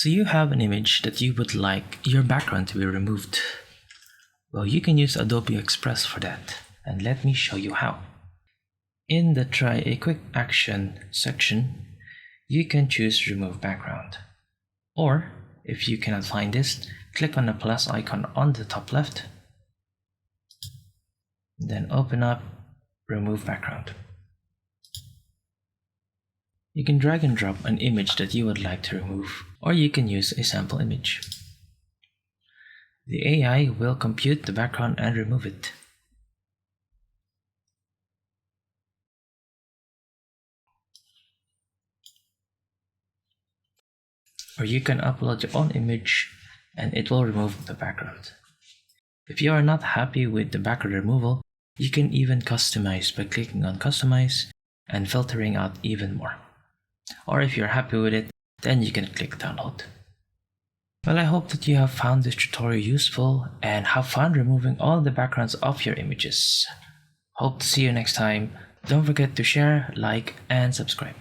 So you have an image that you would like your background to be removed. Well, you can use Adobe Express for that, and let me show you how. In the Try a Quick Action section, you can choose Remove Background. Or, if you cannot find this, click on the plus icon on the top left, then open up Remove Background. You can drag and drop an image that you would like to remove, or you can use a sample image. The AI will compute the background and remove it. Or you can upload your own image and it will remove the background. If you are not happy with the background removal, you can even customize by clicking on Customize and filtering out even more. Or if you're happy with it, then you can click Download. Well, I hope that you have found this tutorial useful and have fun removing all the backgrounds of your images. Hope to see you next time. Don't forget to share, like, and subscribe.